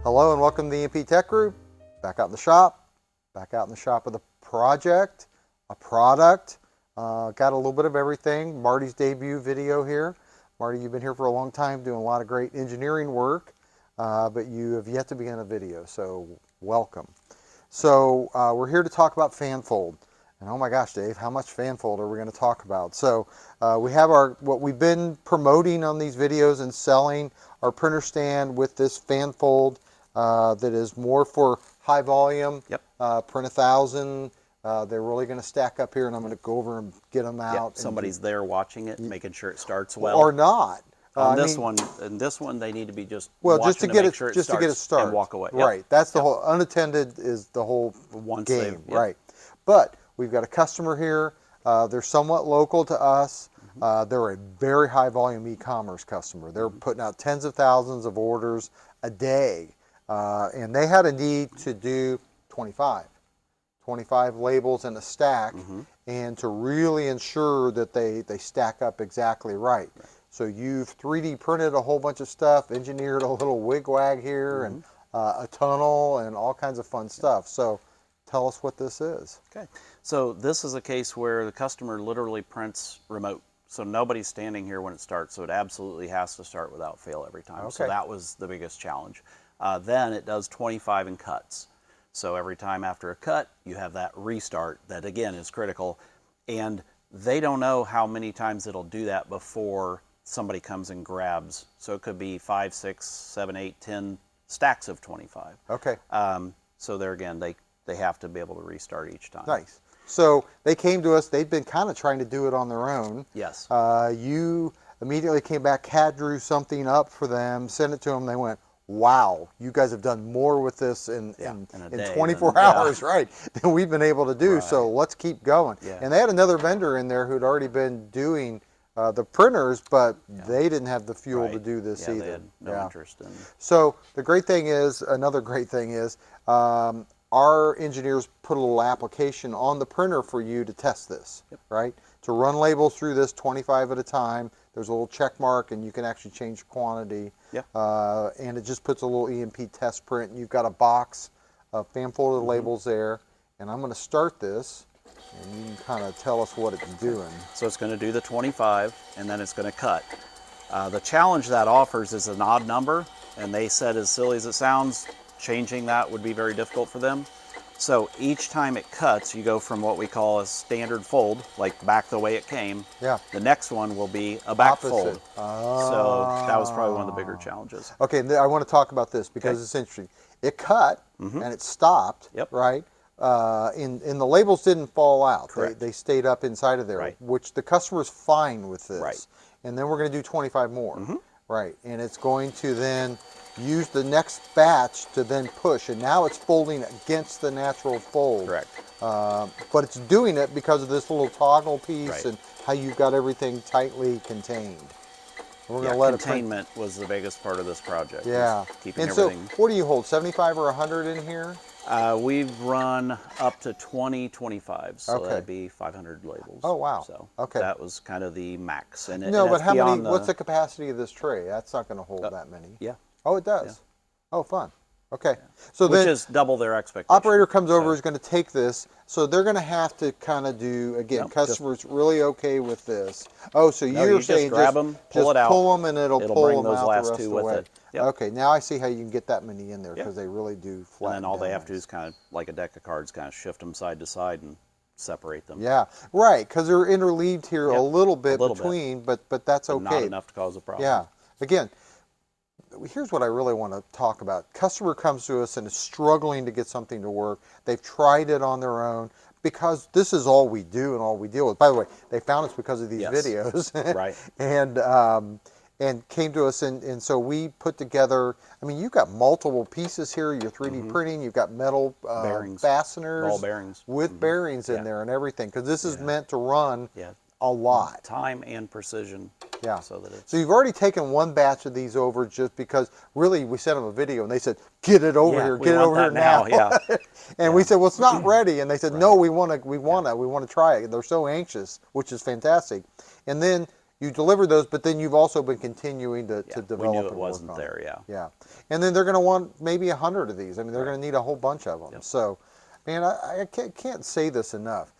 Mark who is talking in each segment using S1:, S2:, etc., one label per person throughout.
S1: Hello and welcome to the EMP Tech Group. Back out in the shop with a project, a product. Got a little bit of everything. Marty's debut video here. Marty, you've been here for a long time doing a lot of great engineering work, but you have yet to be in a video, so welcome. So we're here to talk about Fanfold. And oh my gosh, Dave, how much Fanfold are we going to talk about? So we have what we've been promoting on these videos and selling, our printer stand with this Fanfold that is more for high volume.
S2: Yep.
S1: Print 1,000. They're really going to stack up here, and I'm going to go over and get them out.
S2: Yep. Somebody's there watching it, making sure it starts well.
S1: Or not.
S2: On this one, they need to be just
S1: well,
S2: watching
S1: just to get
S2: make
S1: it,
S2: sure
S1: just to get it started
S2: and walk away. Yep.
S1: Right. That's the whole unattended is the whole
S2: Once
S1: game.
S2: yep.
S1: Right. But we've got a customer here. They're somewhat local to us. They're a very high volume e-commerce customer. They're putting out tens of thousands of orders a day. And they had a need to do 25 labels in a stack and to really ensure that they stack up exactly right. So you've 3D printed a whole bunch of stuff, engineered a little wig-wag here and a tunnel and all kinds of fun stuff. So tell us what this is.
S2: Okay. So this is a case where the customer literally prints remote. So nobody's standing here when it starts. So it absolutely has to start without fail every time.
S1: Okay.
S2: So that was the biggest challenge. Then it does 25 in cuts. So every time after a cut, you have that restart that again is critical. And they don't know how many times it'll do that before somebody comes and grabs. So it could be 5, 6, 7, 8, 10 stacks of 25.
S1: Okay.
S2: So there again, they have to be able to restart each time.
S1: Nice. So they came to us. They've been kind of trying to do it on their own.
S2: Yes.
S1: You immediately came back, CAD drew something up for them, sent it to them. They went, wow, you guys have done more with this in 24 hours, right, than we've been able to do. Right. So let's keep going. Yeah. And they had another vendor in there who'd already been doing the printers, but they didn't have the fuel to do this either.
S2: They had no interest in.
S1: So the great thing is, another great thing is, our engineers put a little application on the printer for you to test this, right? To run labels through this 25 at a time. There's a little check mark, and you can actually change quantity. And it just puts a little EMP test print. You've got a box of fan-folded labels there. And I'm going to start this, and you can kind of tell us what it's doing.
S2: So it's going to do the 25, and then it's going to cut. The challenge that offers is an odd number, and they said, as silly as it sounds, changing that would be very difficult for them. So each time it cuts, you go from what we call a standard fold, like back the way it came.
S1: Yeah.
S2: The next one will be a back fold. So that was probably one of the bigger challenges.
S1: Okay, I want to talk about this because it's interesting. It cut and it stopped, right? And the labels didn't fall out. They stayed up inside of there, which the customer's fine with this.
S2: Right.
S1: And then we're going to do 25 more. Right. And it's going to then use the next batch to then push, and now it's folding against the natural fold.
S2: Correct.
S1: But it's doing it because of this little toggle piece and how you've got everything tightly contained. We're going to let
S2: containment was the biggest part of this project.
S1: Yeah.
S2: Keeping
S1: and
S2: everything.
S1: So what do you hold, 75 or 100 in here?
S2: We've run up to 20, 25, so that'd be 500 labels.
S1: Oh, wow.
S2: So
S1: okay.
S2: That was kind of the max. And
S1: but how many, what's the capacity of this tray? That's not going to hold that many.
S2: Yeah.
S1: Oh, it does? Yeah. Oh, fun. Okay.
S2: So which is double their expectation.
S1: Operator comes over, is going to take this, so they're going to have to kind of do, again, customers really okay with this. Oh, so you're saying
S2: just grab them, pull it out.
S1: Pull them and it'll pull
S2: bring
S1: them
S2: those
S1: out
S2: last
S1: the rest
S2: two
S1: of the
S2: with
S1: way.
S2: it. Yep.
S1: Okay, now I see how you can get that many in there because they really do flatten.
S2: And then all they have to do is kind of, like a deck of cards, kind of shift them side to side and separate them.
S1: Yeah, right, because they're interleaved here a little bit between, but that's okay.
S2: Not enough to cause a problem.
S1: Yeah, again, here's what I really want to talk about. Customer comes to us and is struggling to get something to work. They've tried it on their own because this is all we do and all we deal with. By the way, they found us because of these videos.
S2: Right.
S1: And came to us, and so we put together, I mean, you've got multiple pieces here. You're 3D printing. You've got metal
S2: bearings,
S1: fasteners.
S2: ball bearings.
S1: With bearings in there and everything, because this is meant to run a lot.
S2: Time and precision.
S1: Yeah.
S2: So that it's.
S1: So you've already taken one batch of these over just because really we sent them a video and they said, get it over here, get it over here now. And we said, well, it's not ready. And they said, no, we want to try it. They're so anxious, which is fantastic. And then you delivered those, but then you've also been continuing to
S2: Yeah,
S1: develop.
S2: we knew it
S1: and work
S2: wasn't
S1: on
S2: there. Yeah.
S1: Yeah, and then they're going to want maybe 100 of these. I mean, they're
S2: Right.
S1: going to need a whole bunch of them.
S2: Yep.
S1: So, man, I can't say this enough.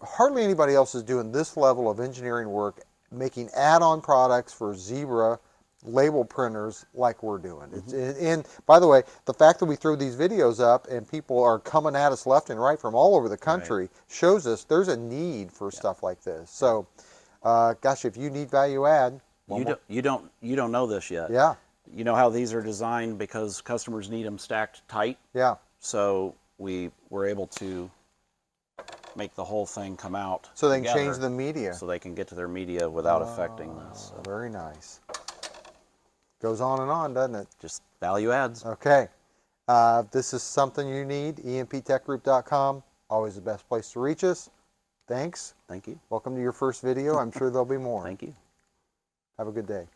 S1: Hardly anybody else is doing this level of engineering work, making add-on products for Zebra label printers like we're doing. And by the way, the fact that we throw these videos up and people are coming at us left and right from all over the country shows us there's a need for stuff like this. So, gosh, if you need value add,
S2: You don't know this yet.
S1: yeah,
S2: You know how these are designed because customers need them stacked tight.
S1: yeah.
S2: So we were able to make the whole thing come out
S1: So they can
S2: together
S1: change the media.
S2: so they can get to their media without affecting this. So
S1: Very nice. Goes on and on, doesn't it?
S2: just value adds.
S1: Okay. This is something you need. EMPTechGroup.com. Always the best place to reach us. Thanks.
S2: Thank you.
S1: Welcome to your first video. I'm sure there'll be more.
S2: Thank you.
S1: Have a good day.